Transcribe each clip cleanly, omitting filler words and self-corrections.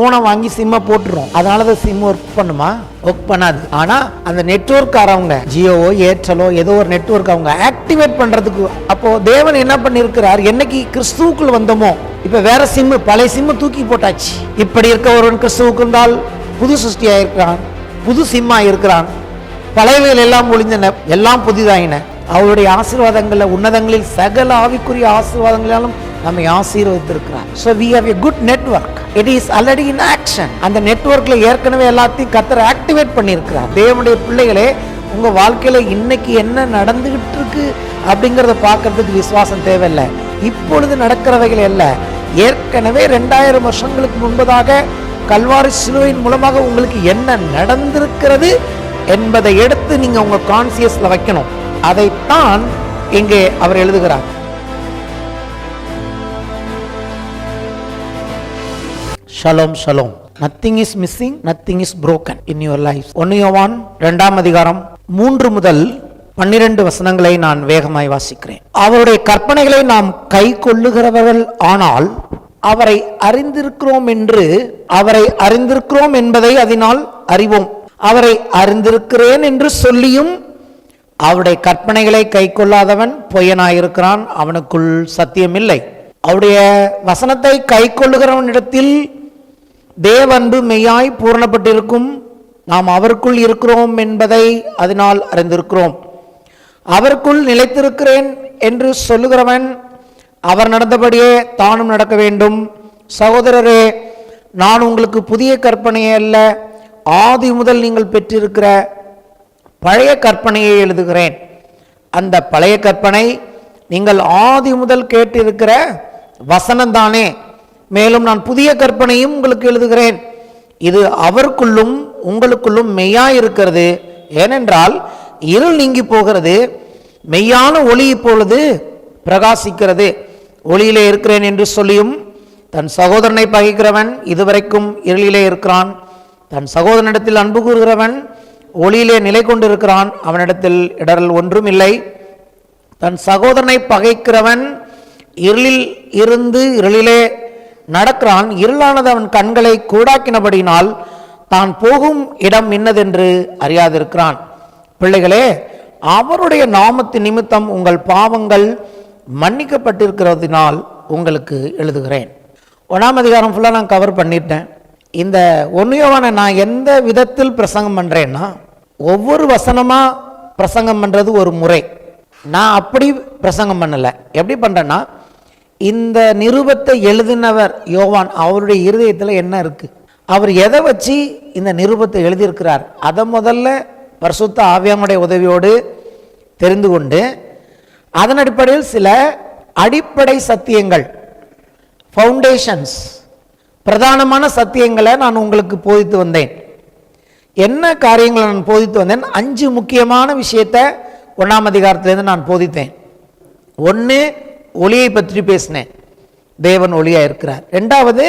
போனை வாங்கி சிம்மை போட்டுரும். அதனால சிம் ஒர்க் பண்ணுமா? ஒர்க் பண்ணாது. ஆனா அந்த நெட்வொர்க்காரவங்க ஜியோவோ ஏர்டெலோ ஏதோ ஒரு நெட்வொர்க் அவங்க ஆக்டிவேட் பண்றதுக்கு, அப்போ தேவன் என்ன பண்ணிருக்கிறார், என்னைக்கு கிறிஸ்துவுக்குள் வந்தோமோ இப்ப வேற சிம்மு, பழைய சிம்மு தூக்கி போட்டாச்சு. இப்படி இருக்க ஒருவன் கிறிஸ்துவுக்கு இருந்தால் புது சிருஷ்டியா இருக்கிறான், புது சிம்மா இருக்கிறான், பழையவைகள் எல்லாம் ஒளிந்தன, எல்லாம் புதிதாயின. அவருடைய ஆசீர்வாதங்கள்ல உன்னதங்களில் சகல ஆவிக்குரிய ஆசீர்வாதங்களாலும் நம்மை ஆசீர்வதித்திருக்கிறார். So we have a good network. It is already in action. அந்த நெட்வொர்க்ல ஏற்கனவே எல்லாத்தையும் கர்த்தர் ஆக்டிவேட் பண்ணியிருக்கிறார். தேவனுடைய பிள்ளைகளே, உங்க வாழ்க்கையில இன்னைக்கு என்ன நடந்துகிட்டு இருக்கு அப்படிங்கறத பார்க்கறதுக்கு விசுவாசம் தேவையில்லை. இப்பொழுது நடக்கிறவைகள் அல்ல, ஏற்கனவே 2000 வருஷங்களுக்கு முன்பதாக கல்வாரி சிலுவையின் மூலமாக உங்களுக்கு என்ன நடந்திருக்கிறது என்பதை எடுத்து நீங்க உங்க கான்சியஸ்ல வைக்கணும். அதைத்தான் இங்கே அவர் எழுதுகிறார். Shalom shalom. Nothing is missing, nothing is broken in your life. 1 யோவான் 2ஆம் அதிகாரம் 3 முதல் 12 வசனங்களை நான் வேகமாய் வாசிக்கிறேன். அவருடைய கற்பனைகளை நாம் கை கொள்ளுகிறவர்கள் ஆனால் அவரை அறிந்திருக்கிறோம் என்பதை அதனால் அறிவோம். அவரை அறிந்திருக்கிறேன் என்று சொல்லியும் அவருடைய கற்பனைகளை கை கொள்ளாதவன் பொய்யனாயிருக்கிறான், அவனுக்குள் சத்தியம் இல்லை. அவருடைய வசனத்தை கை கொள்ளுகிறவனிடத்தில் தேவ அன்பு மெய்யாய் பூரணப்பட்டிருக்கும். நாம் அவருக்குள் இருக்கிறோம் என்பதை அதனால் அறிந்திருக்கிறோம். அவருக்குள் நிலைத்திருக்கிறேன் என்று சொல்லுகிறவன் அவர் நடந்தபடியே தானும் நடக்க வேண்டும். சகோதரரே, நான் உங்களுக்கு புதிய கற்பனையே அல்ல, ஆதி முதல் நீங்கள் பெற்றிருக்கிற பழைய கற்பனையை எழுதுகிறேன். அந்த பழைய கற்பனை நீங்கள் ஆதி முதல் கேட்டிருக்கிற வசனம்தானே. மேலும் நான் புதிய கற்பனையும் உங்களுக்கு எழுதுகிறேன். இது அவருக்குள்ளும் உங்களுக்குள்ளும் மெய்யாயிருக்கிறது. ஏனென்றால் இருள் நீங்கி போகிறது, மெய்யான ஒளி இப்பொழுது பிரகாசிக்கிறது. ஒளியிலே இருக்கிறேன் என்று சொல்லியும் தன் சகோதரனை பகைக்கிறவன் இதுவரைக்கும் இருளிலே இருக்கிறான். தன் சகோதரனிடத்தில் அன்பு கூறுகிறவன் ஒளியிலே நிலை கொண்டிருக்கிறான், அவனிடத்தில் இடரல் ஒன்றும் இல்லை. தன் சகோதரனை பகைக்கிறவன் இருளில் இருந்து இருளிலே நடக்கிறான். இருளானது அவன் கண்களை கூடாக்கினபடினால் தான் போகும் இடம் இன்னதென்று அறியாதிருக்கிறான். பிள்ளைகளே, அவருடைய நாமத்தின் நிமித்தம் உங்கள் பாவங்கள் மன்னிக்கப்பட்டிருக்கிறதினால் உங்களுக்கு எழுதுகிறேன். 1ஆம் அதிகாரம் ஃபுல்லாக நான் கவர் பண்ணிட்டேன். இந்த 1 யோவானை நான் எந்த விதத்தில் பிரசங்கம் பண்ணுறேன்னா, ஒவ்வொரு வசனமாக பிரசங்கம் பண்ணுறது ஒரு முறை. நான் அப்படி பிரசங்கம் பண்ணலை. எப்படி பண்ணுறேன்னா, இந்த நிருபத்தை எழுதினவர் யோவான், அவருடைய இருதயத்தில் என்ன இருக்குது, அவர் எதை வச்சு இந்த நிருபத்தை எழுதியிருக்கிறார், அதை முதல்ல பரிசுத்த ஆவியானுடைய உதவியோடு தெரிந்து கொண்டு அதன் அடிப்படையில் சில அடிப்படை சத்தியங்கள், ஃபவுண்டேஷன்ஸ், பிரதானமான சத்தியங்களை நான் உங்களுக்கு போதித்து வந்தேன். என்ன காரியங்களை நான் போதித்து வந்தேன்? 5 முக்கியமான விஷயத்தை 1ஆம் அதிகாரத்திலேருந்து நான் போதித்தேன். 1, ஒளியை பற்றி பேசினேன், தேவன் ஒளியாக இருக்கிறார். 2வது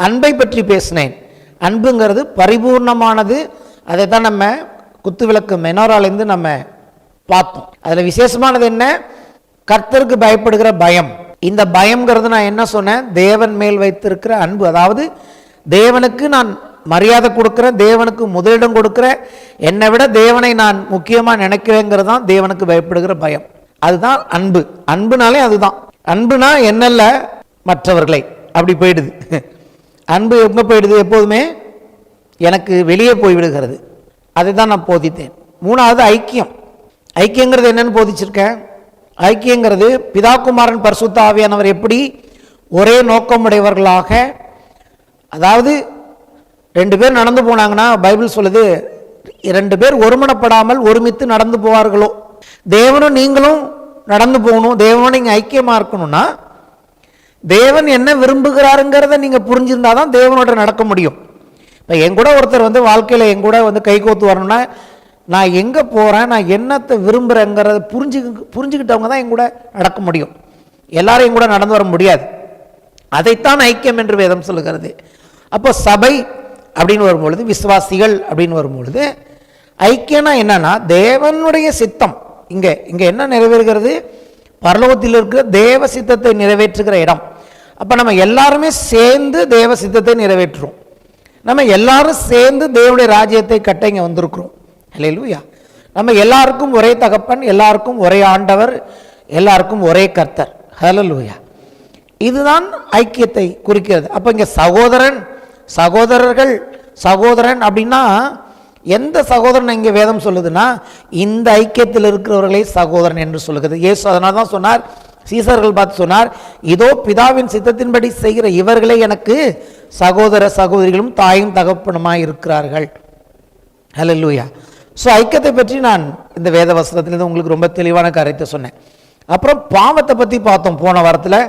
அன்பை பற்றி பேசினேன். அன்புங்கிறது பரிபூர்ணமானது. அதை தான் நம்ம குத்துவிளக்கு மெனோராலேருந்து நம்ம பார்த்தோம். அதில் விசேஷமானது என்ன? கர்த்தருக்கு பயப்படுகிற பயம். இந்த பயம்ங்கிறது நான் என்ன சொன்னேன்? தேவன் மேல் வைத்திருக்கிற அன்பு. அதாவது தேவனுக்கு நான் மரியாதை கொடுக்குறேன், தேவனுக்கு முதலிடம் கொடுக்குறேன், என்னை விட தேவனை நான் முக்கியமாக நினைக்கிறேங்கிறது தான் தேவனுக்கு பயப்படுகிற பயம். அதுதான் அன்பு. அன்புனாலே அதுதான். அன்புனா என்னல்ல, மற்றவர்களை அப்படி போயிடுது. அன்பு எங்கே போயிடுது? எப்போதுமே எனக்கு வெளியே போய்விடுகிறது. அதை தான் நான் போதித்தேன். 3வது ஐக்கியம். ஐக்கியங்கிறது என்னன்னு போதிச்சிருக்கேன். ஐக்கியங்கிறது பிதாகுமாரன் பரிசுத்த ஆவியானவர் எப்படி ஒரே நோக்கமுடையவர்களாக, அதாவது 2 பேர் நடந்து போனாங்கன்னா பைபிள் சொல்லுது, 2 பேர் ஒருமனப்படாமல் ஒருமித்து நடந்து போவார்களோ. தேவனும் நீங்களும் நடந்து போகணும், தேவனும் நீங்கள் ஐக்கியமாக இருக்கணும்னா தேவன் என்ன விரும்புகிறாருங்கிறத நீங்கள் புரிஞ்சிருந்தால் தான் தேவனோட நடக்க முடியும். இப்போ என் கூட ஒருத்தர் வந்து வாழ்க்கையில் என் கூட வந்து கை கோத்து வரணும்னா, நான் எங்கே போகிறேன், நான் என்னத்தை விரும்புகிறேங்கிறத புரிஞ்சுக்கிட்டவங்க தான் என் கூட நடக்க முடியும். எல்லாரும் என் கூட நடந்து வர முடியாது. அதைத்தான் ஐக்கியம் என்று வேதம் சொல்லுகிறது. அப்போ சபை அப்படின்னு வரும்பொழுது, விசுவாசிகள் அப்படின்னு வரும்பொழுது, ஐக்கியம்னா என்னன்னா தேவனுடைய சித்தம். இங்கே என்ன நிறைவேறுகிறது? பரலோகத்தில் இருக்கிற தேவ சித்தத்தை நிறைவேற்றுகிற இடம். அப்போ நம்ம எல்லாருமே சேர்ந்து தேவ சித்தத்தை நிறைவேற்றுறோம். நம்ம எல்லாரும் சேர்ந்து தேவனுடைய ராஜ்யத்தை கட்ட இங்கே வந்திருக்கிறோம். ஹல்லேலூயா. நம்ம எல்லாருக்கும் ஒரே தகப்பன், எல்லாருக்கும் ஒரே ஆண்டவர், எல்லாருக்கும் ஒரே கர்த்தர். ஹல்லேலூயா. இதுதான் ஐக்கியத்தை குறிக்கிறது. அப்போ இங்கே சகோதரன், சகோதரர்கள், சகோதரன் அப்படின்னா எந்த சகோதரன் இங்கே வேதம் சொல்லுதுன்னா இந்த ஐக்கியத்தில் இருக்கிறவர்களே சகோதரன் என்று சொல்லுகிறது. இயேசு அதனால தான் சொன்னார், சீசர்கள் பார்த்து சொன்னார், இதோ பிதாவின் சித்தத்தின்படி செய்கிற இவர்களே எனக்கு சகோதர சகோதரிகளும் தாயும் தகப்பனுமாய் இருக்கிறார்கள். ஹல்லேலூயா. ஸோ ஐக்கியத்தை பற்றி நான் இந்த வேத வசனத்திலிருந்து உங்களுக்கு ரொம்ப தெளிவான காரியத்தை சொன்னேன். அப்புறம் பாவத்தை பற்றி பார்த்தோம் போன வாரத்தில்.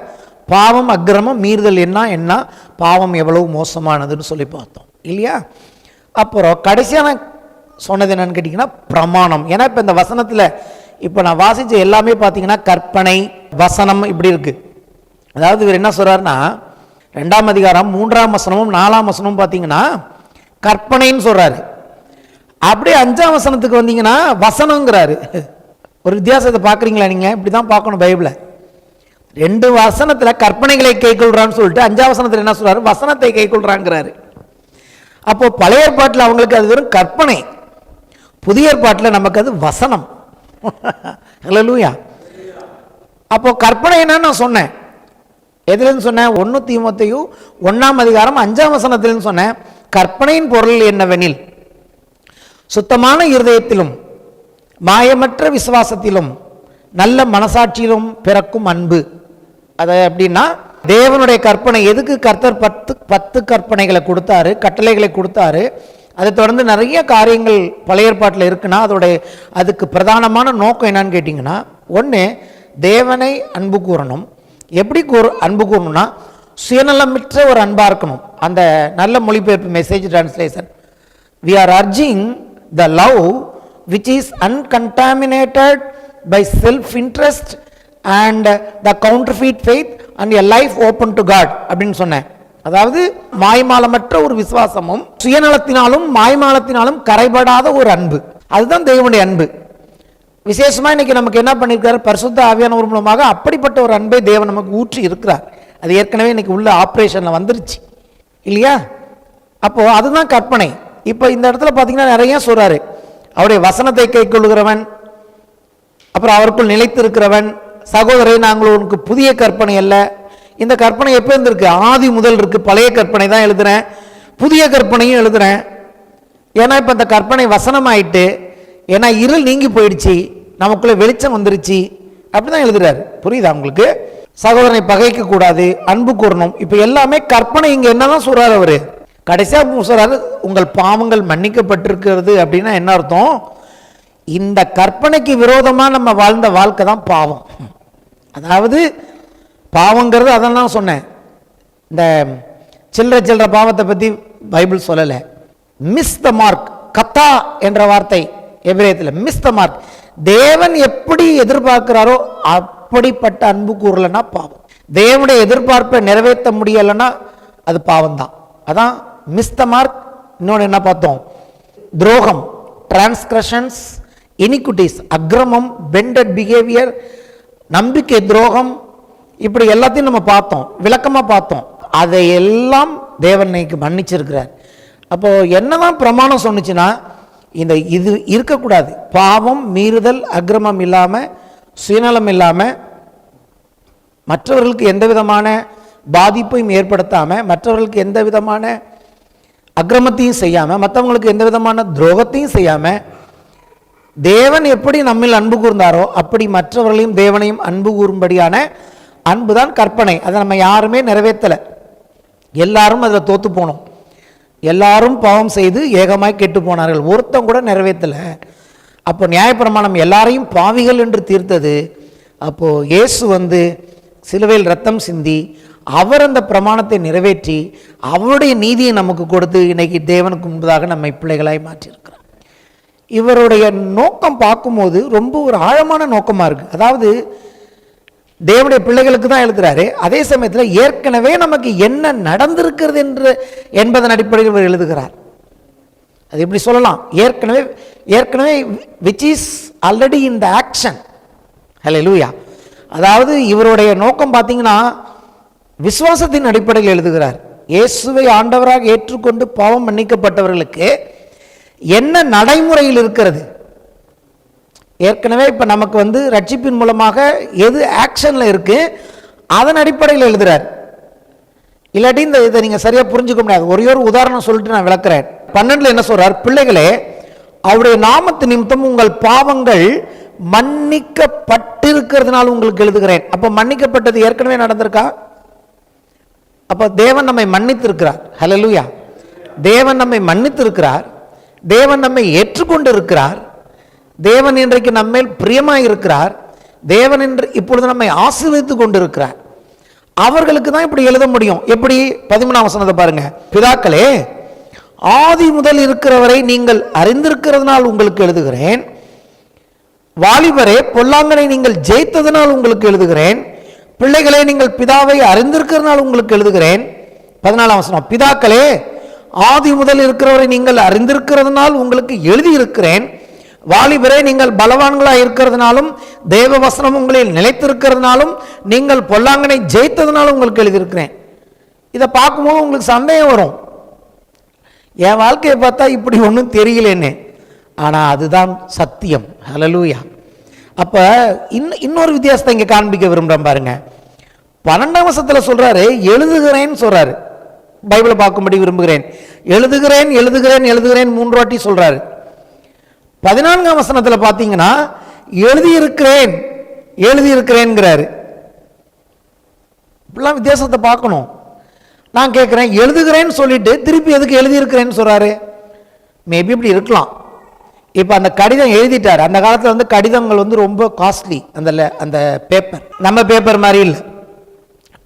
பாவம், அக்கிரமம், மீறுதல் என்ன, பாவம் எவ்வளவு மோசமானதுன்னு சொல்லி பார்த்தோம் இல்லையா. அப்புறம் கடைசியான சொன்னது என்னன்னு கேட்டிங்கன்னா பிரமாணம். ஏன்னா இப்போ இந்த வசனத்தில் இப்போ நான் வாசித்த எல்லாமே பார்த்தீங்கன்னா கற்பனை, வசனம் இப்படி இருக்கு. அதாவது இவர் என்ன சொல்கிறாருன்னா 2ஆம் அதிகாரம் 3ஆம் வசனமும் 4ஆம் வசனமும் பார்த்தீங்கன்னா கற்பனைன்னு சொல்கிறாரு. அப்படியே 5ஆம் வசனத்துக்கு வந்தீங்கன்னா வசனங்கிறாரு. ஒரு வித்தியாசத்தை பார்க்குறீங்களா நீங்கள்? இப்படி தான் பார்க்கணும் பைபிளை. 2 வசனத்தில் கற்பனைகளை கைக்கொள்றான்னு சொல்லிட்டு 5ஆம் வசனத்தில் என்ன சொல்றாரு? வசனத்தை கைக்கொள்றாங்கிறாரு. அப்போ பழைய ஏற்பாட்டில் அவங்களுக்கு அது வெறும் கற்பனை, புதிய ஏற்பாட்டில் நமக்கு அது வசனம். ஹல்லேலூயா. அப்போ கற்பனை என்னன்னு நான் சொன்னேன். எதுலன்னு சொன்னேன்? 1 தீமோத்தேயு 1ஆம் அதிகாரம் 5ஆம் வசனத்தில்னு சொன்னேன். கற்பனையின் பொருள் என்னவெனில் சுத்தமான இருதயத்திலும் மாயமற்ற விசுவாசத்திலும் நல்ல மனசாட்சியிலும் பிறக்கும் அன்பு. அது எப்படின்னா தேவனுடைய கற்பனை. எதுக்கு கர்த்தர் 10 கற்பனைகளை கொடுத்தாரு, கட்டளைகளை கொடுத்தாரு. அதை தொடர்ந்து நிறைய காரியங்கள் பழைய ஏற்பாட்டில் இருக்குன்னா அதுக்கு பிரதானமான நோக்கம் என்னன்னு கேட்டிங்கன்னா, ஒன்று தேவனை அன்பு கூறணும். எப்படி அன்பு கூறணும்னா சுயநலமற்ற ஒரு அன்பாக இருக்கணும். அந்த நல்ல மொழிபெயர்ப்பு message translation, we are urging the love which is uncontaminated by self-interest and the counterfeit faith and a life open to God அப்படின்னு சொன்னேன். அதாவது மாய்மாலமற்ற ஒரு விசுவாசமும் சுயநலத்தினாலும் மாய்மாலத்தினாலும் கரைபடாத ஒரு அன்பு, அதுதான் தேவனுடைய அன்பு. விசேஷமாக இன்னைக்கு நமக்கு என்ன பண்ணியிருக்காரு? பரிசுத்த ஆவியானவர் மூலமாக அப்படிப்பட்ட ஒரு அன்பை தேவன் நமக்கு ஊற்றி இருக்கிறார். அது ஏற்கனவே இன்னைக்கு உள்ள ஆப்ரேஷனில் வந்துருச்சு இல்லையா. அப்போ அதுதான் கற்பனை. இப்போ இந்த இடத்துல பார்த்தீங்கன்னா நிறைய சொல்றாரு. அவருடைய வசனத்தை கைக்கொள்கிறவன், அப்புறம் அவருக்குள் நிலைத்திருக்கிறவன், சகோதரை நாங்கள் உனக்கு புதிய கற்பனை அல்ல. இந்த கற்பனை எப்போ இருந்திருக்கு? ஆதி முதல் இருக்கு. பழைய கற்பனை தான் எழுதுறேன், புதிய கற்பனையும் எழுதுறேன். ஏன்னா இப்போ இந்த கற்பனை வசனம் ஆயிட்டு, ஏன்னா இருள் நீங்கி போயிடுச்சு, நமக்குள்ள வெளிச்சம் வந்துருச்சு, அப்படிதான் எழுதுறாரு. புரியுதா உங்களுக்கு? சகோதரனை பகைக்க கூடாது, அன்பு கூறணும். இப்போ எல்லாமே கற்பனை. இங்க என்னதான் சொல்றாரு அவரு? கடைசியா சொல்றாரு, உங்கள் பாவங்கள் மன்னிக்கப்பட்டிருக்கிறது. அப்படின்னா என்ன அர்த்தம்? இந்த கற்பனைக்கு விரோதமா நம்ம வாழ்ந்த வாழ்க்கை தான் பாவம். அதாவது பாவங்கிறது அதெல்லாம் சொன்னேன். இந்த சில்லற பாவத்தை பத்தி பைபிள் சொல்லலை. மிஸ் த மார்க், கத்தா என்ற வார்த்தை எபிரேயத்தில் மிஸ் த மார்க். தேவன் எப்படி எதிர்பார்க்கிறாரோ அப்படிப்பட்ட அன்பு கூறலன்னா பாவம். தேவனுடைய எதிர்பார்ப்பை நிறைவேற்ற முடியலைன்னா அது பாவம் தான். அதான் மிஸ் த மார்க். இன்னொன்று என்ன பார்த்தோம்? துரோகம், டிரான்ஸ்கிரஷன்ஸ், இனிக்விட்டிஸ், அக்ரமம், பெண்டட் பிஹேவியர், நம்பிக்கை துரோகம், இப்படி எல்லாத்தையும் நம்ம பார்த்தோம், விளக்கமாக பார்த்தோம். அதை எல்லாம் தேவன் மன்னிச்சிருக்கிறார். அப்போ என்னதான் பிரமாணம் சொன்னுச்சுன்னா, இது இருக்கக்கூடாது. பாவம், மீறுதல், அக்கிரமம் இல்லாமல், சுயநலம் இல்லாமல், மற்றவர்களுக்கு எந்த விதமான பாதிப்பையும் ஏற்படுத்தாமல், மற்றவர்களுக்கு எந்த விதமான அக்கிரமத்தையும் செய்யாமல், மற்றவங்களுக்கு எந்த விதமான துரோகத்தையும் செய்யாமல், தேவன் எப்படி நம்மில் அன்பு கூர்ந்தாரோ அப்படி மற்றவர்களையும் தேவனையும் அன்பு கூறும்படியான அன்பு தான் கற்பனை. அதை நம்ம யாருமே நிறைவேற்றலை. எல்லாரும் அதில் தோத்து போனோம். எல்லாரும் பாவம் செய்து ஏகமாய் கெட்டு போனார்கள். ஒருத்தம் கூட நிறைவேற்றலை. அப்போ நியாயப்பிரமாணம் எல்லாரையும் பாவிகள் என்று தீர்த்தது. அப்போ இயேசு சிலுவையில் ரத்தம் சிந்தி அவர் அந்த பிரமாணத்தை நிறைவேற்றி அவருடைய நீதியை நமக்கு கொடுத்து இன்னைக்கு தேவனுக்கு முன்பதாக நம்மை பிள்ளைகளாய் மாற்றியிருக்கிறார். இவருடைய நோக்கம் பார்க்கும்போது ரொம்ப ஒரு ஆழமான நோக்கமாக இருக்குது. அதாவது தேவனுடைய பிள்ளைகளுக்கு தான் எழுதுறாரு. அதே சமயத்தில் ஏற்கனவே நமக்கு என்ன நடந்திருக்கிறது என்பதன் அடிப்படையில் இவர் எழுதுகிறார். அது எப்படி சொல்லலாம்? ஏற்கனவே which is already in the action. ஹல்லேலூயா. அதாவது இவருடைய நோக்கம் பார்த்தீங்கன்னா விசுவாசத்தின் அடிப்படையில் எழுதுகிறார். இயேசுவை ஆண்டவராக ஏற்றுக்கொண்டு பாவம் மன்னிக்கப்பட்டவர்களுக்கு என்ன நடைமுறையில் இருக்கிறது? ஏற்கனவே இப்போ நமக்கு ரட்சிப்பின் மூலமாக எது ஆக்ஷனில் இருக்கு, அதன் அடிப்படையில் எழுதுறார். இல்லாட்டி இதை நீங்கள் சரியாக புரிஞ்சுக்க முடியாது. ஒரே ஒரு உதாரணம் சொல்லிட்டு நான் விளக்குறேன். 12 என்ன சொல்றார்? பிள்ளைகளே, அவருடைய நாமத்து நிமித்தம் உங்கள் பாவங்கள் மன்னிக்கப்பட்டிருக்கிறதுனால உங்களுக்கு எழுதுகிறேன். அப்போ மன்னிக்கப்பட்டது ஏற்கனவே நடந்திருக்கா? அப்போ தேவன் நம்மை மன்னித்திருக்கிறார். ஹல்லேலூயா. தேவன் நம்மை மன்னித்திருக்கிறார். தேவன் நம்மை ஏற்றுக்கொண்டு இருக்கிறார். தேவன் இன்றைக்கு நம்மேல் பிரியமாய் இருக்கிறார். தேவன் என்று இப்பொழுது நம்மை ஆசீர்வதித்துக் கொண்டிருக்கிறார். அவர்களுக்கு தான் இப்படி எழுத முடியும். எப்படி? 13ஆம் வசனத்தை பாருங்க. பிதாக்களே, ஆதி முதல் இருக்கிறவரை நீங்கள் அறிந்திருக்கிறதுனால் உங்களுக்கு எழுதுகிறேன். வாலிபரே, பொல்லாங்கனை நீங்கள் ஜெயித்ததனால் உங்களுக்கு எழுதுகிறேன். பிள்ளைகளே, நீங்கள் பிதாவை அறிந்திருக்கிறதுனால் உங்களுக்கு எழுதுகிறேன். 14ஆம் வசனம். பிதாக்களே, ஆதி முதல் இருக்கிறவரை நீங்கள் அறிந்திருக்கிறதுனால் உங்களுக்கு எழுதியிருக்கிறேன். வாலிபரே, நீங்கள் பலவான்களாக இருக்கிறதுனாலும் தேவ வசனம் உங்களில் நிலைத்திருக்கிறதுனாலும் நீங்கள் பொல்லாங்கனை ஜெயித்ததுனாலும் உங்களுக்கு எழுதியிருக்கிறேன். இதை பார்க்கும்போது உங்களுக்கு சந்தேகம் வரும். என் வாழ்க்கையை பார்த்தா இப்படி ஒன்றும் தெரியலன்னு. ஆனால் அதுதான் சத்தியம். ஹல்லேலூயா. அப்போ இன்னொரு வித்தியாசத்தை இங்கே காண்பிக்க விரும்புகிறேன் பாருங்க. 12ஆம் வசனத்தில் சொல்றாரு எழுதுகிறேன்னு சொல்றாரு. பைபிளை பார்க்கும்படி விரும்புகிறேன். எழுதுகிறேன் எழுதுகிறேன் எழுதுகிறேன் 3 வாட்டி சொல்றாரு. 14ஆம் வசனத்தில் பார்த்தீங்கன்னா எழுதியிருக்கிறேன் எழுதியிருக்கிறேன்ங்கிறாரு. இப்படிலாம் வித்தியாசத்தை பார்க்கணும். நான் கேட்குறேன், எழுதுகிறேன்னு சொல்லிட்டு திருப்பி எதுக்கு எழுதியிருக்கிறேன்னு சொல்றாரு? மேபி இப்படி இருக்கலாம். இப்போ அந்த கடிதம் எழுதிட்டார். அந்த காலத்தில் கடிதங்கள் ரொம்ப காஸ்ட்லி. அந்த பேப்பர் நம்ம பேப்பர் மாதிரி இல்லை.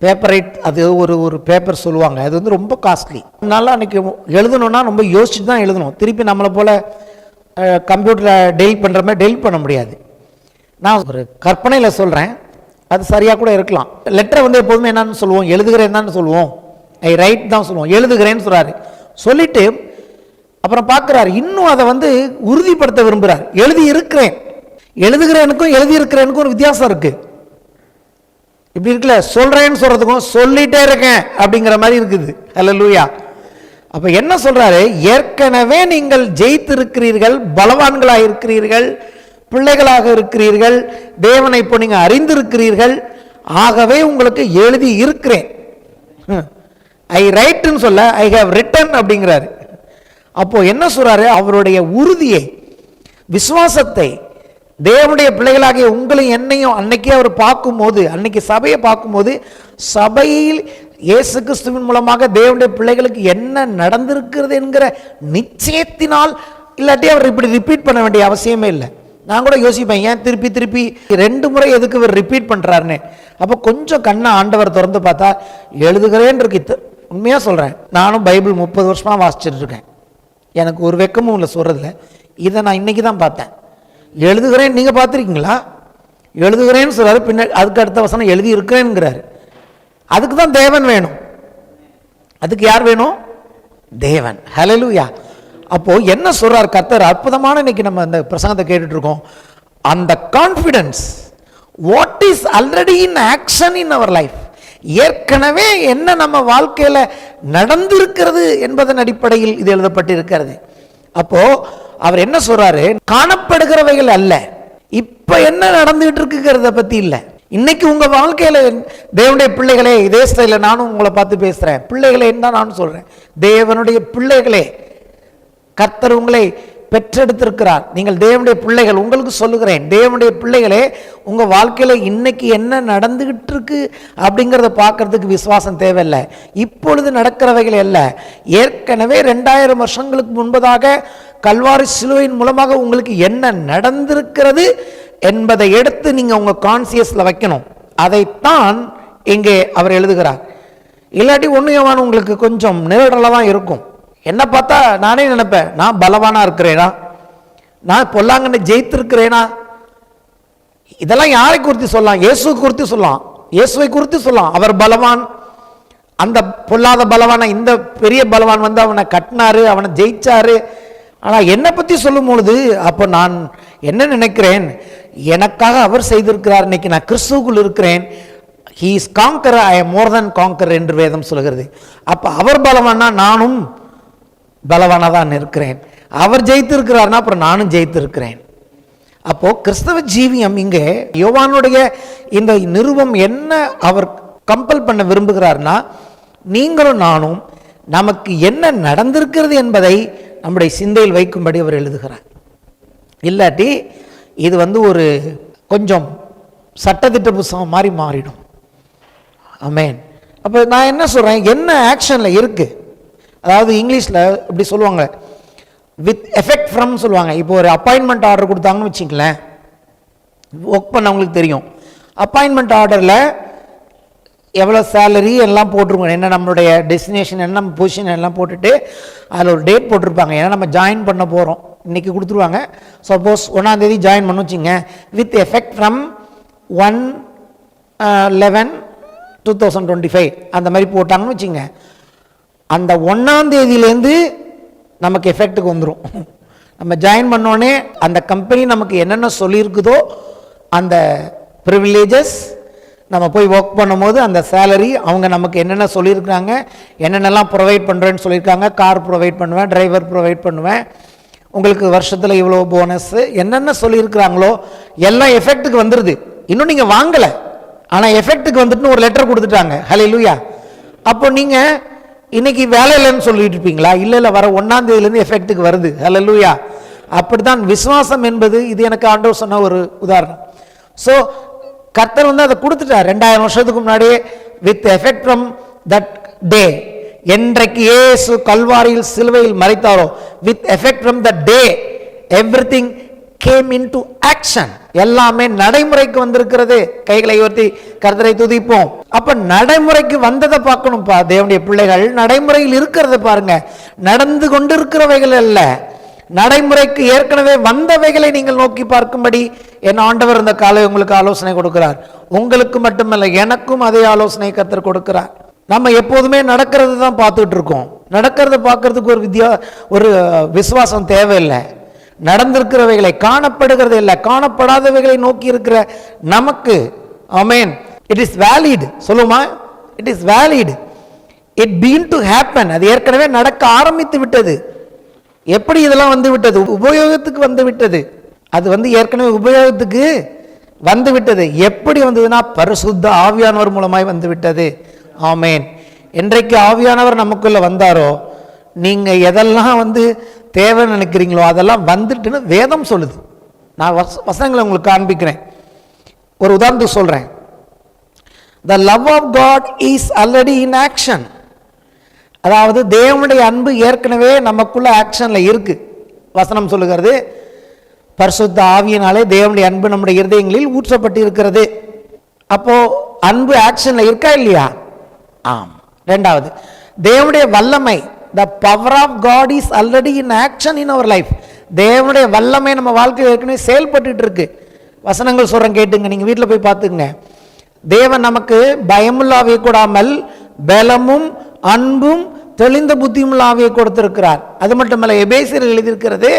பேப்பர் ரைட், அது ஒரு பேப்பர் சொல்லுவாங்க, அது ரொம்ப காஸ்ட்லி. அதனால அன்றைக்கி எழுதணும்னா ரொம்ப யோசிச்சுட்டு தான் எழுதணும். திருப்பி நம்மளை போல் கம்ப்யூட்டரில் டெலிட் பண்ணுற மாதிரி டெலிட் பண்ண முடியாது. நான் ஒரு கற்பனையில் சொல்கிறேன், அது சரியாக கூட இருக்கலாம். லெட்டரை எப்போதுமே என்னன்னு சொல்லுவோம்? எழுதுகிறேன் தான் சொல்லுவோம். ஐ ரைட் தான் சொல்லுவோம். எழுதுகிறேன்னு சொல்கிறாரு. சொல்லிட்டு அப்புறம் பார்க்குறாரு, இன்னும் அதை உறுதிப்படுத்த விரும்புகிறார். எழுதி இருக்கிறேன். எழுதுகிறேனுக்கும் எழுதியிருக்கிறேனுக்கும் ஒரு வித்தியாசம் இருக்குது. இப்படி இருக்குல்ல, சொல்கிறேன்னு சொல்கிறதுக்கும் சொல்லிட்டே இருக்கேன் அப்படிங்கிற மாதிரி இருக்குது. ஹல்லேலூயா. அப்போ என்ன சொல்கிறாரு? ஏற்கனவே நீங்கள் ஜெயித்திருக்கிறீர்கள், பலவான்களாக இருக்கிறீர்கள், பிள்ளைகளாக இருக்கிறீர்கள், தேவனை இப்போ நீங்கள் அறிந்திருக்கிறீர்கள். ஆகவே உங்களுக்கு எழுதி இருக்கிறேன். ஐ ரைட்னு சொல்ல ஐ ஹேவ் ரிட்டன் அப்படிங்கிறாரு. அப்போ என்ன சொல்றாரு? அவருடைய உறுதியை, விசுவாசத்தை, தேவனுடைய பிள்ளைகளாகிய உங்களையும் என்னையும் அன்னைக்கே அவர் பார்க்கும்போது, அன்னைக்கு சபையை பார்க்கும்போது, சபையில் இயேசு கிறிஸ்துவின் மூலமாக தேவனுடைய பிள்ளைகளுக்கு என்ன நடந்திருக்கிறது என்கிற நிச்சயத்தினால், இல்லாட்டி அவர் இப்படி ரிப்பீட் பண்ண வேண்டிய அவசியமே இல்லை. நான் கூட யோசிப்பேன், ஏன் திருப்பி திருப்பி 2 முறை எதுக்கு இவர் ரிப்பீட் பண்ணுறாருன்னு. அப்போ கொஞ்சம் கண்ணை ஆண்டவர் திறந்து பார்த்தா எழுதுகிறேன் இருக்கு. உண்மையாக சொல்கிறேன், நானும் பைபிள் 30 வருஷமாக வாசிச்சுட்டு இருக்கேன். எனக்கு ஒரு வெக்கமும் இல்லை சொல்கிறதுல. இதை நான் இன்னைக்கு தான் பார்த்தேன். எழுதுகிறேன், நீங்கள் பார்த்துருக்கீங்களா? எழுதுகிறேன்னு சொல்கிறாரு, பின்னாடி அதுக்கு அடுத்த வசனம் எழுதி இருக்கிறேன்ங்கிறாரு. அதுக்கு தான் தேவன் வேணும். அதுக்கு யார் வேணும்? தேவன். ஹல்லேலூயா. அப்போ என்ன சொல்றார் கர்த்தர்? அற்புதமான இன்னைக்கு நம்ம அந்த பிரசங்கத்தை கேட்டுட்டு இருக்கோம். அந்த confidence, what is already in action in our life, ஏற்கனவே என்ன நம்ம வாழ்க்கையில நடந்திருக்கிறது என்பதன் அடிப்படையில் இது எழுதப்பட்டிருக்கிறது. அப்போ அவர் என்ன சொல்றாரு? காணப்படுகிறவைகள் அல்ல, இப்ப என்ன நடந்துகிட்டு இருக்குங்கிறத பத்தி இல்லை. இன்னைக்கு உங்க வாழ்க்கையில தேவனுடைய பிள்ளைகளே, இதே ஸ்டைல நானும் உங்களை பார்த்து பேசுறேன். பிள்ளைகளே தான் நானும் சொல்றேன், தேவனுடைய பிள்ளைகளே, கர்த்தர் உங்களை பெற்றெடுத்திருக்கிறார். நீங்கள் தேவனுடைய பிள்ளைகள். உங்களுக்கு சொல்லுகிறேன், தேவனுடைய பிள்ளைகளே, உங்க வாழ்க்கையில இன்னைக்கு என்ன நடந்துகிட்டு இருக்கு அப்படிங்கிறத பார்க்கறதுக்கு விசுவாசம் தேவையில்லை. இப்பொழுது நடக்கிறவைகள் அல்ல, ஏற்கனவே 2000 வருஷங்களுக்கு முன்பதாக கல்வாரி சிலுவையின் மூலமாக உங்களுக்கு என்ன நடந்திருக்கிறது என்பதை எடுத்து நீங்க உங்க கான்சியஸ்ல வைக்கணும். அதைத்தான் இங்கே அவர் எழுதுகிறார். இல்லாட்டி ஒன்றுயவான உங்களுக்கு கொஞ்சம் நிழலாக தான் இருக்கும். என்ன பார்த்தா நானே நினைப்பேன், நான் பலவானா இருக்கிறேனா, நான் பொல்லாங்கனை ஜெயித்திருக்கிறேனா. இதெல்லாம் யாரை குறித்து சொல்லலாம்? இயேசுவை குறித்து சொல்லலாம். இயேசுவை குறித்து சொல்லலாம். அவர் பலவான். அந்த பொல்லாத பலவான இந்த பெரிய பலவான் அவனை கட்டினாரு, அவனை ஜெயிச்சாரு. ஆனால் என்னை பற்றி சொல்லும் பொழுது அப்போ நான் என்ன நினைக்கிறேன்? எனக்காக அவர் செய்திருக்கிறார். இன்னைக்கு நான் கிறிஸ்துவுக்குள் இருக்கிறேன். he is conqueror, I am more than conqueror என்று வேதம் சொல்கிறது. அப்ப அவர் பலவானா நானும் பலவானா தான் இருக்கிறேன். அவர் ஜெயித்திருக்கிறார்னா அப்புறம் நானும் ஜெயித்திருக்கிறேன். அப்போ கிறிஸ்தவ ஜீவியம் இங்கே யோவானுடைய இந்த நிருபம் என்ன அவர் கம்பல் பண்ண விரும்புகிறார்னா, நீங்களும் நானும் நமக்கு என்ன நடந்திருக்கிறது என்பதை நம்முடைய சிந்தையில் வைக்கும்படி அவர் எழுதுகிறார். இல்லாட்டி இது ஒரு கொஞ்சம் சட்டத்திட்ட புத்தகம் மாதிரி மாறிடும். ஆமென். அப்போ நான் என்ன சொல்கிறேன், என்ன ஆக்ஷனில் இருக்குது, அதாவது இங்கிலீஷில் இப்படி சொல்லுவாங்க, வித் எஃபெக்ட் ஃப்ரம் சொல்லுவாங்க. இப்போ ஒரு அப்பாயின்மெண்ட் ஆர்டர் கொடுத்தாங்கன்னு வச்சுங்களேன், ஒர்க் பண்ணவங்களுக்கு தெரியும். அப்பாயின்மெண்ட் ஆர்டரில் எவ்வளோ சேலரி எல்லாம் போட்டிருக்கோம், என்ன நம்மளுடைய டெஸ்டினேஷன் என்ன பொசிஷன் எல்லாம் போட்டுட்டு அதில் ஒரு டேட் போட்டிருப்பாங்க. ஏன்னா நம்ம ஜாயின் பண்ண போகிறோம், இன்றைக்கி கொடுத்துருவாங்க. சப்போஸ் 1ஆம் தேதி ஜாயின் பண்ண வச்சுங்க, வித் எஃபெக்ட் ஃப்ரம் 1/11/2025 அந்த மாதிரி போட்டாங்கன்னு வச்சுங்க, அந்த 1ஆம் தேதியிலேருந்து நமக்கு எஃபெக்ட்டுக்கு வந்துடும். நம்ம ஜாயின் பண்ணோடனே அந்த கம்பெனி நமக்கு என்னென்ன சொல்லியிருக்குதோ அந்த ப்ரிவிலேஜஸ், நம்ம போய் ஒர்க் பண்ணும்போது அந்த சேலரி, அவங்க நமக்கு என்னென்ன சொல்லியிருக்கிறாங்க, என்னென்னலாம் ப்ரொவைட் பண்ணுறேன்னு சொல்லியிருக்காங்க, கார் ப்ரொவைட் பண்ணுவேன், டிரைவர் ப்ரொவைட் பண்ணுவேன், உங்களுக்கு வருஷத்தில் இவ்வளோ போனஸ், என்னென்ன சொல்லியிருக்கிறாங்களோ எல்லாம் எஃபெக்ட்டுக்கு வந்துடுது. இன்னும் நீங்கள் வாங்கலை, ஆனால் எஃபெக்ட்டுக்கு வந்துட்டுன்னு ஒரு லெட்டர் கொடுத்துட்டாங்க. ஹல்லேலூயா. அப்போ நீங்கள் இன்னைக்கு வேலை இல்லைன்னு சொல்லிட்டு இருப்பீங்களா? இல்லை, வர 1ஆம் தேதியிலேருந்து எஃபெக்ட்டுக்கு வருது. ஹல்லேலூயா. அப்படி தான் விசுவாசம் என்பது. இது எனக்கு ஆண்டவர் சொன்ன ஒரு உதாரணம். ஸோ கர்த்தர் அதை கொடுத்துட்டார் 2000 வருஷத்துக்கு முன்னாடியே, with effect from that day. என்றைக்கு இயேசு கல்வாரியில் சிலுவையில் மரித்தாரோ, with effect from the day everything came into action. எல்லாமே நடைமுறைக்கு வந்திருக்கிறது. கைகளை உயர்த்தி கர்த்தரை துதிப்போம். அப்ப நடைமுறைக்கு வந்ததை பார்க்கணும்ப்பா. தேவனுடைய பிள்ளைகள் நடைமுறையில் இருக்கிறத பாருங்க. நடந்து கொண்டிருக்கிறவைகள் அல்ல, நடைமுறைக்கு ஏற்கனவே வந்தவைகளை நீங்கள் நோக்கி பார்க்கும்படி என் ஆண்டவர் இந்த காலை உங்களுக்கு ஆலோசனை கொடுக்கிறார். உங்களுக்கு மட்டுமல்ல, எனக்கும் அதே ஆலோசனை கர்த்தர் கொடுக்கிறார். நம்ம எப்போதுமே நடக்கிறது தான் பார்த்துட்டு இருக்கோம். நடக்கிறத பார்க்கறதுக்கு ஒரு விசுவாசம் தேவையில்லை. நடந்திருக்கிறவைகளை, காணப்படுகிறது இல்லை, காணப்படாதவைகளை நோக்கி இருக்கிற நமக்கு, ஆமென், இட் இஸ் வேலிட். சொல்லுமா? It is valid. It been to happen. அது ஏற்கனவே நடக்க ஆரம்பித்து விட்டது. எப்படி இதெல்லாம் வந்து விட்டது? உபயோகத்துக்கு வந்து விட்டது. அது ஏற்கனவே உபயோகத்துக்கு வந்து விட்டது. எப்படி வந்ததுன்னா பரிசுத்த ஆவியானவர் மூலமாய் வந்து விட்டது. ஆமென். என்றைக்கு ஆவியானவர் நமக்குள்ள வந்தாரோ, நீங்க எதெல்லாம் தேவைன்னு நினைக்கிறீங்களோ அதெல்லாம் வந்துட்டுன்னு வேதம் சொல்லுது. நான் வசனங்களை உங்களுக்கு காண்பிக்கிறேன். ஒரு உதாரணத்துக்கு சொல்றேன். The love of God is already in action. அதாவது தேவனுடைய அன்பு ஏற்கனவே நமக்குள்ள ஆக்ஷன்ல இருக்கு. வசனம் சொல்லுகிறது, பரிசுத்த ஆவியினாலே தேவனுடைய அன்பு நம்முடைய இருதயங்களில் ஊற்றப்பட்டு இருக்கிறது. அப்போ அன்பு ஆக்ஷன்ல இருக்கா இல்லையா? ஆம். ரெண்டாவது, தேவனுடைய வல்லமை, the power of God is already in action in our life. தேவனுடைய வல்லமை நம்ம வாழ்க்கையில் ஏற்கனவே செயல்பட்டு இருக்கு. வசனங்கள் சொல்றேன், கேட்டுங்க, நீங்க வீட்டில் போய் பார்த்துக்குங்க. தேவன் நமக்கு பயமுள்ள ஆவியை கொடாமல் பலமும் அன்பும் தெளிந்த புத்தியுள்ள ஆவியை கொடுத்திருக்கிறார். அது மட்டுமல்ல, எபேசியரில் எழுதியிருக்கிறது,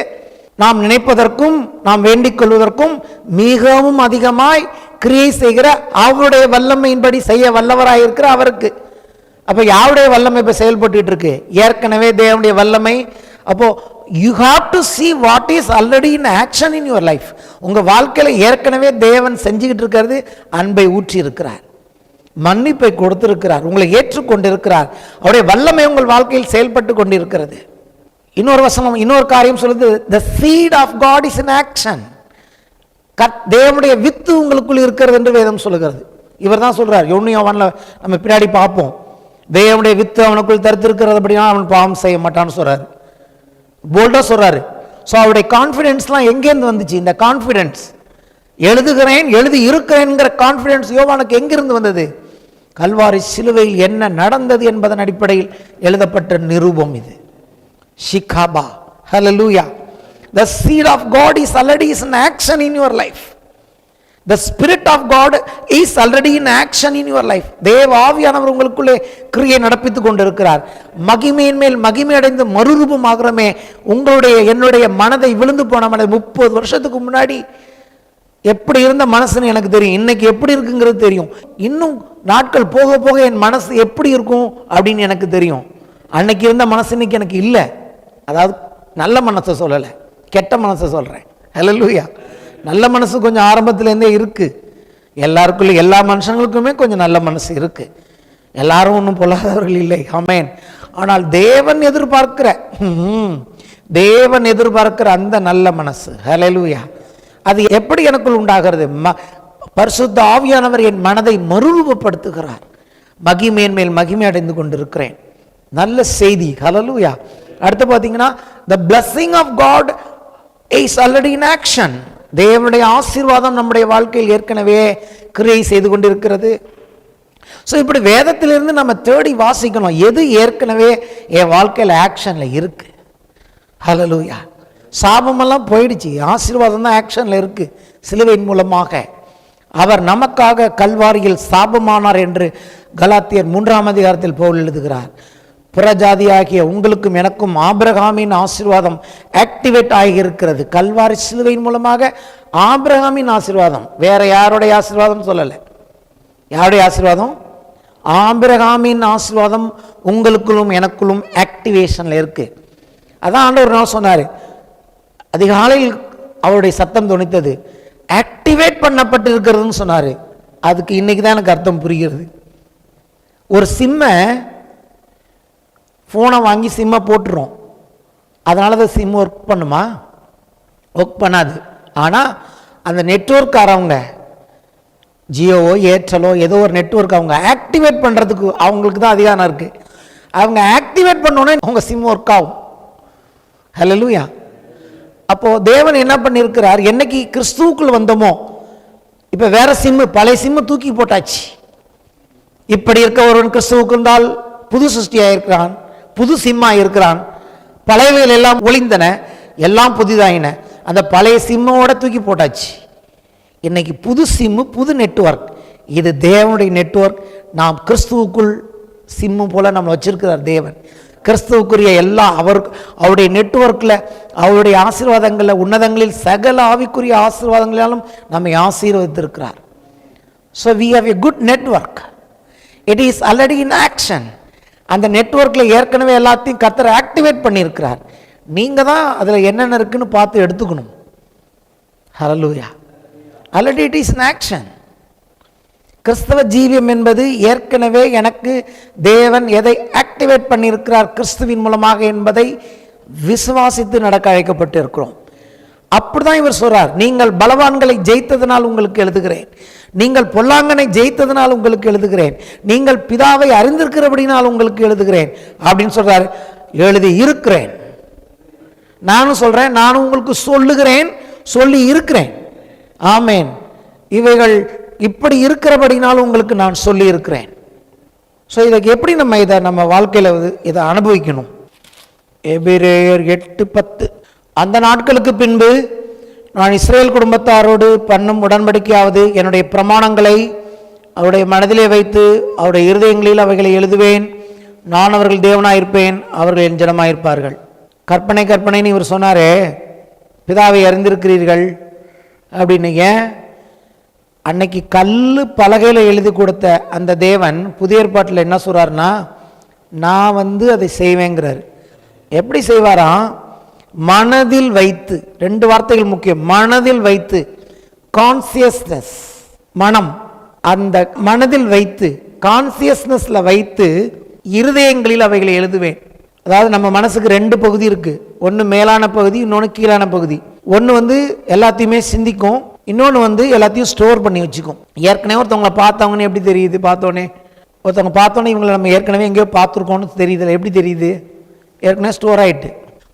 நாம் நினைப்பதற்கும் நாம் வேண்டிக் கொள்வதற்கும் மிகவும் அதிகமாய் கிரியை செய்கிற அவருடைய வல்லமையின்படி செய்ய வல்லவராய் இருக்கிற அவருக்கு. அப்ப யாருடைய வல்லமை இப்ப செயல்பட்டு இருக்கு? ஏற்கனவே தேவனுடைய வல்லமை. அப்போ you have to see what is already in action in your life. உங்க வாழ்க்கையில ஏற்கனவே தேவன் செஞ்சுக்கிட்டு இருக்கிறது, அன்பை ஊற்றி இருக்கிறார், மன்னிப்பை கொடுத்திருக்கிறார், உங்களை ஏற்றுக்கொண்டிருக்கிறார், அவருடைய வல்லமை உங்கள் வாழ்க்கையில் செயல்பட்டு கொண்டிருக்கிறது. இன்னொரு வசனம், இன்னொரு காரியம் சொல்லுது, the seed of God is in action. தேவனுடைய வித்து உங்களுக்குள் இருக்கிறது என்று வேதம் சொல்லுகிறது. இவர் தான் சொல்றார். யோவான்ல நம்ம பின்னாடி பார்ப்போம், தேவனுடைய வித்து அவனுக்குள் தரித்திருக்கிறது, அப்படின்னா அவன் பாவம் செய்ய மாட்டான்னு சொல்றாரு, போல்டா சொல்றாரு. ஸோ அவருடைய கான்ஃபிடென்ஸ்லாம் எங்கேருந்து வந்துச்சு? இந்த கான்ஃபிடென்ஸ், எழுதுகிறேன், எழுதி இருக்கிறேன்ங்கிற கான்ஃபிடென்ஸ் யோவானுக்கு எங்கிருந்து வந்தது? கல்வாரி சிலுவையில் என்ன நடந்தது என்பதன் அடிப்படையில் எழுதப்பட்ட நிரூபம் இது. ஷிகாபா, ஹல்லேலூயா. The seed of God is already in action in your life. The spirit of God is already in action in your life. தேவ ஆவியானவர் உங்களுக்குள்ளே கிரியை நடப்பித்துக் கொண்டிருக்கிறார். மகிமையின் மேல் மகிமை அடைந்து மறுரூபமாகிறமே உங்களுடைய என்னுடைய மனதை விழுந்து போன மனதை 30 வருஷத்துக்கு முன்னாடி எப்படி இருந்த மனசுன்னு எனக்கு தெரியும், இன்னைக்கு எப்படி இருக்குங்கிறது தெரியும். இன்னும் நாட்கள் போக போக என் மனசு எப்படி இருக்கும் அப்படின்னு எனக்கு தெரியும். அன்னைக்கு இருந்த மனசு இன்னைக்கு எனக்கு இல்லை. அதாவது நல்ல மனசை சொல்லலை, கெட்ட மனசை சொல்கிறேன். ஹல்லேலூயா. நல்ல மனசு கொஞ்சம் ஆரம்பத்துலேருந்தே இருக்குது. எல்லாருக்குள்ள எல்லா மனுஷங்களுக்குமே கொஞ்சம் நல்ல மனசு இருக்குது. எல்லாரும் ஒன்றும் பொல்லாதவர்கள் இல்லை. ஆமென். ஆனால் தேவன் எதிர்பார்க்கிற அந்த நல்ல மனசு, ஹல்லேலூயா, அது எப்படி எனக்குள் உண்டாகிறது? பரிசுத்த ஆவியானவர் என் மனதை மறுரூபப்படுத்துகிறார். மகிமையின் மேல் மகிமை அடைந்து கொண்டிருக்கிறேன். நல்ல செய்தி. ஹல்லேலூயா. அடுத்து பார்த்தீங்கன்னா, the blessing of God is already in action. தேவனுடைய ஆசீர்வாதம் நம்முடைய வாழ்க்கையில் ஏற்கனவே கிரியை செய்து கொண்டிருக்கிறது. ஸோ இப்படி வேதத்திலிருந்து நம்ம தேடி வாசிக்கணும், எது ஏற்கனவே என் வாழ்க்கையில் ஆக்ஷனில் இருக்கு. ஹல்லேலூயா. சாபமெல்லாம் போயிடுச்சு, ஆசீர்வாதம் தான் ஆக்ஷனில் இருக்கு. சிலுவையின் மூலமாக அவர் நமக்காக கல்வாரியில் சாபமானார் என்று கலாத்தியர் 3ஆம் அதிகாரத்தில் பவுல் எழுதுகிறார். புறஜாதியாகிய உங்களுக்கும் எனக்கும் ஆபிரகாமின் ஆசீர்வாதம் ஆக்டிவேட் ஆகியிருக்கிறது. கல்வாரி சிலுவையின் மூலமாக ஆபிரகாமின் ஆசீர்வாதம், வேற யாருடைய ஆசீர்வாதம் சொல்லலை. யாருடைய ஆசீர்வாதம்? ஆபிரகாமின் ஆசீர்வாதம் உங்களுக்குள்ளும் எனக்குள்ளும் ஆக்டிவேஷனில் இருக்கு. அதான் ஆண்டவர் ஒரு நாள் சொன்னார், அதிகாலையில் அவருடைய சத்தம் துணித்தது, ஆக்டிவேட் பண்ணப்பட்டு இருக்கிறதுன்னு சொன்னார். அதுக்கு இன்னைக்கு தான் எனக்கு அர்த்தம் புரிகிறது. ஒரு சிம்மை ஃபோனை வாங்கி சிம்மை போட்டுரும், அதனால தான் சிம் ஒர்க் பண்ணுமா? ஒர்க் பண்ணாது. ஆனால் அந்த நெட்வொர்க்காரவங்க, ஜியோவோ ஏர்டெலோ ஏதோ ஒரு நெட்வொர்க், அவங்க ஆக்டிவேட் பண்ணுறதுக்கு அவங்களுக்கு தான் அதிகாரம் இருக்குது. அவங்க ஆக்டிவேட் பண்ணோன்னே அவங்க சிம் ஒர்க் ஆகும். ஹல்லேலூயா. அப்போது தேவன் என்ன பண்ணியிருக்கிறார்? என்னைக்கு கிறிஸ்துவுக்குள் வந்தோமோ, இப்போ வேற சிம்மு, பழைய சிம்மு தூக்கி போட்டாச்சு. இப்படி இருக்க ஒருவன் கிறிஸ்துவுக்கு இருந்தால் புது சிருஷ்டியாக இருக்கிறான், புது சிம்மாக இருக்கிறான். பழையவைகள் எல்லாம் ஒளிந்தன, எல்லாம் புதிதாயின. அந்த பழைய சிம்மோட தூக்கி போட்டாச்சு. இன்னைக்கு புது சிம்மு, புது நெட்வொர்க். இது தேவனுடைய நெட்வொர்க். நாம் கிறிஸ்துவுக்குள் சிம்மு போல நம்ம வச்சிருக்கிறார் தேவன். கிறிஸ்துவுக்குரிய எல்லா அவருடைய நெட்வொர்க்கில், அவருடைய ஆசீர்வாதங்களில், உன்னதங்களில் சகல ஆவிக்குரிய ஆசீர்வாதங்களாலும் நம்மை ஆசீர்வதித்திருக்கிறார். So we have a good network. It is already in action. அந்த நெட்வொர்க்கில் ஏற்கனவே எல்லாத்தையும் கர்த்தர் ஆக்டிவேட் பண்ணியிருக்கிறார். நீங்கள் தான் அதில் என்னென்ன இருக்குன்னு பார்த்து எடுத்துக்கணும். ஹல்லேலூயா. Already it is in action. கிறிஸ்தவ ஜீவியம் என்பது ஏற்கனவே எனக்கு தேவன் எதை ஆக்டிவேட் பண்ணியிருக்கிறார் கிறிஸ்துவின் மூலமாக என்பதை விசுவாசித்து நடக்க அழைக்கப்பட்டு இருக்கிறோம். அப்படிதான் இவர் சொல்றார், நீங்கள் பலவான்களை ஜெயித்ததனால் உங்களுக்கு எழுதுகிறேன், நீங்கள் பொல்லாங்கனை ஜெயித்ததனால் உங்களுக்கு எழுதுகிறேன், நீங்கள் பிதாவை அறிந்திருக்கிறபடினால் உங்களுக்கு எழுதுகிறேன் அப்படின்னு சொல்றாரு. எழுதி இருக்கிறேன், நானும் சொல்றேன், நானும் உங்களுக்கு சொல்லுகிறேன், சொல்லி இருக்கிறேன். ஆமேன். இவைகள் இப்படி இருக்கிறபடினாலும் உங்களுக்கு நான் சொல்லி இருக்கிறேன். ஸோ இதுக்கு எப்படி நம்ம வாழ்க்கையில் இதை அனுபவிக்கணும்? எபிரேயர் 8:10. அந்த நாட்களுக்கு பின்பு நான் இஸ்ரேல் குடும்பத்தாரோடு பண்ணும் உடன்படிக்கையாவது என்னுடைய பிரமாணங்களை அவருடைய மனதிலே வைத்து அவருடைய இருதயங்களில் அவைகளை எழுதுவேன். நான் அவர்கள் தேவனாயிருப்பேன், அவர்கள் என் ஜனமாயிருப்பார்கள். கற்பனைன்னு இவர் சொன்னாரே, பிதாவை அறிந்திருக்கிறீர்கள் அப்படின்னு. ஏன்? அன்னைக்கு கல் பலகையில் எழுதி கொடுத்த அந்த தேவன் புதிய ஏற்பாட்டில் என்ன சொல்கிறார்னா, நான் அதை செய்வேங்கிறார். எப்படி செய்வாராம்? மனதில் வைத்து. 2 வார்த்தைகள் முக்கியம். மனதில் வைத்து, கான்சியஸ்னஸ், மனம். அந்த மனதில் வைத்து, கான்சியஸ்னஸ்ல வைத்து இருதயங்களில் அவைகளை எழுதுவேன். அதாவது நம்ம மனசுக்கு 2 பகுதி இருக்கு. ஒன்று மேலான பகுதி, இன்னொன்று கீழான பகுதி. ஒன்று எல்லாத்தையுமே சிந்திக்கும், இன்னொன்று எல்லாத்தையும் ஸ்டோர் பண்ணி வச்சுக்கும். ஏற்கனவே ஒருத்தவங்களை பார்த்தவங்கன்னு எப்படி தெரியுது? ஒருத்தவங்க பார்த்தோன்னே இவங்களை நம்ம ஏற்கனவே எங்கேயோ பார்த்துருக்கோன்னு தெரியுது. எப்படி தெரியுது? ஏற்கனவே ஸ்டோர் ஆகிட்டு.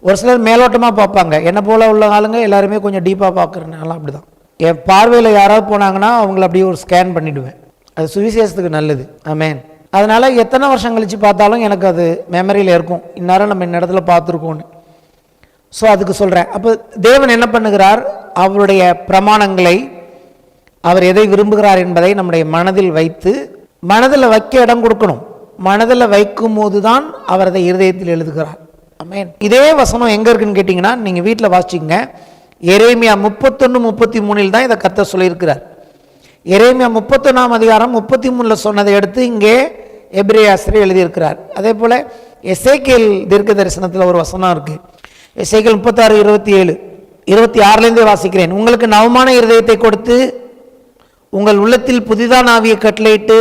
ஒரு சிலர் மேலோட்டமாக பார்ப்பாங்க, என்னை போல உள்ள ஆளுங்க எல்லாருமே கொஞ்சம் டீப்பாக பார்க்குறனால அப்படி தான். என் பார்வையில் யாராவது போனாங்கன்னா அவங்கள அப்படியே ஒரு ஸ்கேன் பண்ணிவிடுவேன். அது சுவிசேஷத்துக்கு நல்லது. ஆமேன். அதனால் எத்தனை வருஷம் கழித்து பார்த்தாலும் எனக்கு அது மெமரியில் இருக்கும், இந்நேரம் நம்ம இந்த இடத்துல பார்த்துருக்கோன்னு. ஸோ அதுக்கு சொல்கிறேன். அப்போ தேவன் என்ன பண்ணுகிறார்? அவருடைய பிரமாணங்களை, அவர் எதை விரும்புகிறார் என்பதை நம்முடைய மனதில் வைத்து, மனதில் வைக்க இடம் கொடுக்கணும். மனதில் வைக்கும் போது தான் அவர் அதை இருதயத்தில் எழுதுகிறார். ஆமென். இதே வசனம் எங்கே இருக்குன்னு கேட்டிங்கன்னா, நீங்கள் வீட்டில் வாசிச்சிங்க. எரேமியா 31:33 தான் இதை கர்த்தர் சொல்லியிருக்கிறார். எரேமியா 31ஆம் அதிகாரம் 33 சொன்னதை எடுத்து இங்கே எபிரேய ஆசிரியர் எழுதியிருக்கிறார். அதே போல் எசேக்கியேல் தீர்க்க தரிசனத்தில் ஒரு வசனம் இருக்குது. எசேக்கியேல் 36:27 26லேருந்தே வாசிக்கிறேன். உங்களுக்கு நவமான இருதயத்தை கொடுத்து உங்கள் உள்ளத்தில் புதிதான ஆவியை கட்டளையிட்டு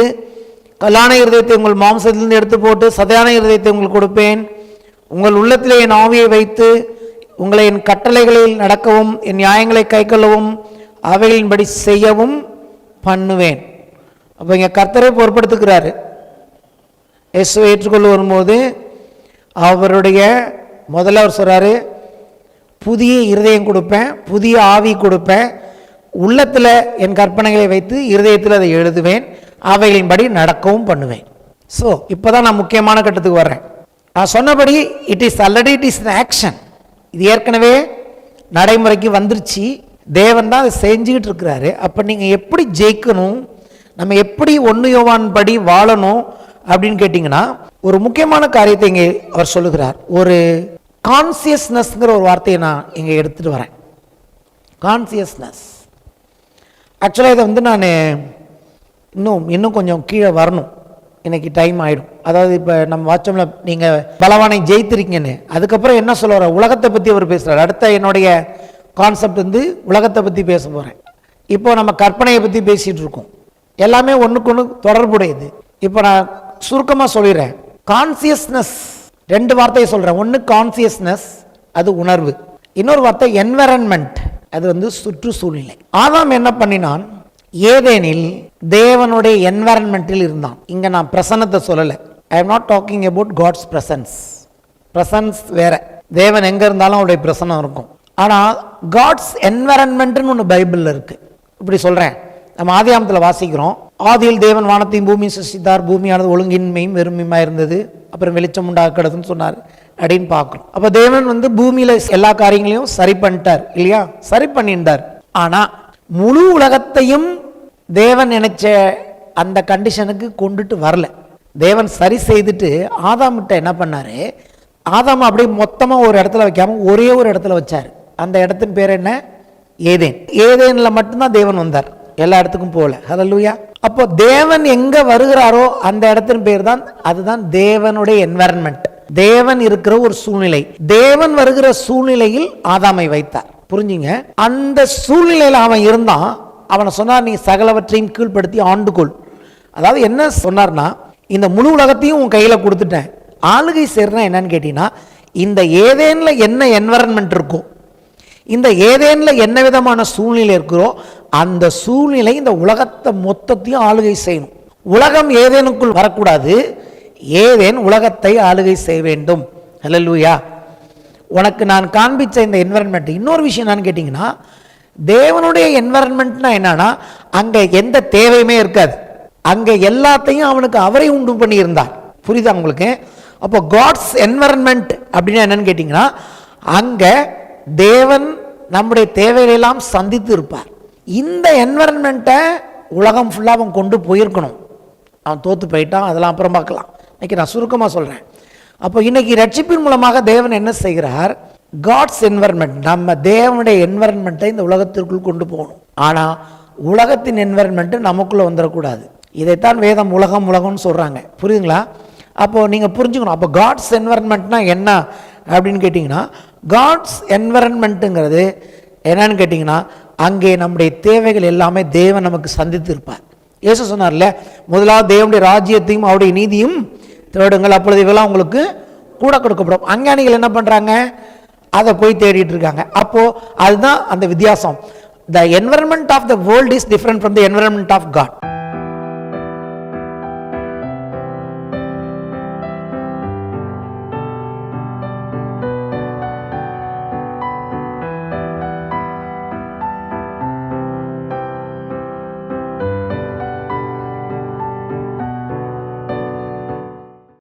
கல்லான இருதயத்தை உங்கள் மாம்சத்திலிருந்து எடுத்து போட்டு சதையான இருதயத்தை உங்களுக்கு கொடுப்பேன். உங்கள் உள்ளத்திலே என் ஆவியை வைத்து உங்களை என் கட்டளைகளில் நடக்கவும் என் நியாயங்களை கைக்கொள்ளவும் அவைகளின்படி செய்யவும் பண்ணுவேன். அப்போ இங்கே கர்த்தரை பொறுப்படுத்துக்கிறாரு. இயேசுவை ஏற்றுக்கொள்ள வரும்போது அவருடைய முதல்ல அவர் சொல்கிறாரு, புதிய இருதயம் கொடுப்பேன், புதிய ஆவி கொடுப்பேன், உள்ளத்தில் என் கற்பனைகளை வைத்து இருதயத்தில் அதை எழுதுவேன், அவைகளின்படி நடக்கவும் பண்ணுவேன். ஸோ இப்போ தான் நான் முக்கியமான கட்டத்துக்கு வர்றேன். நான் சொன்னபடி இட் இஸ் ஆக்ஷன். இது ஏற்கனவே நடைமுறைக்கு வந்துருச்சு. தேவன் தான் அதை செஞ்சுக்கிட்டு இருக்கிறாரு. அப்போ நீங்கள் எப்படி ஜெயிக்கணும், நம்ம எப்படி 1 யோவான் படி வாழணும் அப்படின்னு கேட்டிங்கன்னா ஒரு முக்கியமான காரியத்தை இங்கே அவர் சொல்லுகிறார். ஒரு கான்சியஸ்னஸ்ங்கிற ஒரு வார்த்தையை நான் இங்கே எடுத்துகிட்டு வரேன். கான்சியஸ்னஸ் ஆக்சுவலாக இதை வந்து நான் இன்னும் கொஞ்சம் கீழே வரணும். இன்றைக்கி டைம் ஆகிடும். அதாவது இப்போ நம்ம வாட்சமில் நீங்கள் பலவானை ஜெயித்திருக்கீங்கன்னு அதுக்கப்புறம் என்ன சொல்ல வர உலகத்தை பற்றி அவர் பேசுகிறார். அடுத்த என்னுடைய கான்செப்ட் வந்து உலகத்தை பற்றி பேச போகிறேன். இப்போ நம்ம கற்பனையை பற்றி பேசிகிட்டு இருக்கோம். எல்லாமே ஒன்றுக்கு ஒன்று தொடர்புடையது. இப்போ நான் சுருக்கமாக சொல்லிடுறேன். கான்சியஸ்னஸ் 2 வார்த்தையை சொல்கிறேன். ஒன்று கான்சியஸ்னஸ், அது உணர்வு. இன்னொரு வார்த்தை என்விரான்மெண்ட், அது வந்து சுற்றுச்சூழ்நிலை. ஆதாம் என்ன பண்ணினான், ஏதேனில் தேவனுடைய என்விரான்மெண்டில் இருந்தான். இங்கே நான் பிரசன்னத்தை சொல்லலை. I am not talking about God's presence. Presence வேற, தேவன் எங்கே இருந்தாலும் அவருடைய பிரசன்னம் இருக்கும். ஆனால் காட்ஸ் என்விரான்மெண்ட்னு ஒன்று பைபிளில் இருக்குது. இப்படி சொல்கிறேன். நம்ம ஆதியாமத்தில் வாசிக்கிறோம், ஆதியில் தேவன் வானத்தையும் பூமியும் சிருஷ்டித்தார், பூமியானது ஒழுங்கின்மையும் வெறுமையுமா இருந்தது, அப்புறம் வெளிச்சம் உண்டாக கிடதுன்னு சொன்னார் அப்படின்னு பார்க்குறோம். அப்போ தேவன் வந்து பூமியில் எல்லா காரியங்களையும் சரி பண்ணிட்டார் இல்லையா, சரி பண்ணிட்டார். ஆனால் முழு உலகத்தையும் தேவன் நினைச்ச அந்த கண்டிஷனுக்கு கொண்டுட்டு வரல. தேவன் சரி செய்துட்டு ஆதாம்கிட்ட என்ன பண்ணாரு, ஆதாம் அப்படியே மொத்தமாக ஒரு இடத்துல வைக்காம ஒரே ஒரு இடத்துல வச்சார். அந்த இடத்தின் பேர் என்ன, ஏதேன். ஏதேனில் மட்டும்தான் தேவன் வந்தார், எல்லா இடத்துக்கும் போகல. ஹல்லேலூயா. அப்போ தேவன் எங்க வருகிறாரோ அந்த இடத்தின் பேர் தான், அதுதான் தேவனுடைய என்விரான்மெண்ட், தேவன் இருக்கிற ஒரு சூழ்நிலை. தேவன் வருகிற சூழ்நிலையில் ஆதாமை வைத்தார். புரிஞ்சுங்க. அந்த சூழ்நிலையில் அவன் இருந்தான். அவனை சொன்னார், நீ சகலவற்றையும் கீழ்ப்படுத்தி ஆண்டுகொள். அதாவது என்ன சொன்னார்னா, இந்த முழு உலகத்தையும் உன் கையில் கொடுத்துட்டேன், ஆளுகை சேர்னா என்னன்னு கேட்டீங்கன்னா, இந்த ஏதேனில் என்ன என்விரான்மெண்ட் இருக்கோ, இந்த ஏதேனில் என்ன விதமான சூழ்நிலை இருக்கிறோ அந்த சூழ்நிலை இந்த உலகத்தை மொத்தத்தையும் ஆளுகை செய்யணும். உலகம் ஏதேனுக்குள் வரக்கூடாது, ஏதேன் உலகத்தை ஆளுகை செய்ய வேண்டும். ஹல்லேலூயா. உனக்கு நான் காண்பிச்ச இந்த என்விரான்மெண்ட். இன்னொரு விஷயம் என்னன்னு கேட்டிங்கன்னா, தேவனுடைய என்விரான்மெண்ட்னா என்னன்னா, அங்கே எந்த தேவையுமே இருக்காது, அங்கே எல்லாத்தையும் அவனுக்கு அவரை உண்டு பண்ணி இருந்தார். புரியுதா உங்களுக்கு? அப்போ காட்ஸ் என்விரான்மெண்ட் அப்படின்னா என்னன்னு கேட்டிங்கன்னா, அங்கே தேவன் நம்முடைய தேவைகளெல்லாம் சந்தித்து இருப்பார். இந்த என்விரான்மெண்ட்டை உலகம் ஃபுல்லாக அவன் கொண்டு போயிருக்கணும். அவன் தோற்று போயிட்டான், அதெல்லாம் அப்புறம் பார்க்கலாம். இன்னைக்கு நான் சுருக்கமாக சொல்கிறேன். அப்போ இன்னைக்கு ரட்சிப்பின் மூலமாக தேவன் என்ன செய்கிறார், காட்ஸ் என்விரான்மெண்ட், நம்ம தேவனுடைய என்விரான்மெண்ட்டை இந்த உலகத்திற்குள் கொண்டு போகணும். ஆனால் உலகத்தின் என்விரான்மெண்ட்டு நமக்குள்ளே வந்துடக்கூடாது. இதைத்தான் வேதம் உலகம் உலகம்னு சொல்கிறாங்க. புரியுதுங்களா? அப்போது நீங்கள் புரிஞ்சுக்கணும். அப்போ காட்ஸ் என்விரான்மெண்ட்னா என்ன அப்படின்னு கேட்டிங்கன்னா, காட்ஸ் என்விரான்மெண்ட்டுங்கிறது என்னன்னு கேட்டிங்கன்னா, அங்கே நம்முடைய தேவைகள் எல்லாமே தேவன் நமக்கு சந்தித்து இருப்பார். இயேசு சொன்னார்ல, முதலாவது தேவனுடைய ராஜ்யத்தையும் அவருடைய நீதியும் தேடுங்கள், அப்பொழுது இவெல்லாம் உங்களுக்கு கூட கொடுக்கப்படும். அஞ்ஞானிகள் என்ன பண்ணுறாங்க, அதை போய் தேடிட்டு இருக்காங்க. அப்போது அதுதான் அந்த வித்தியாசம். The environment of the world is different from the environment of God.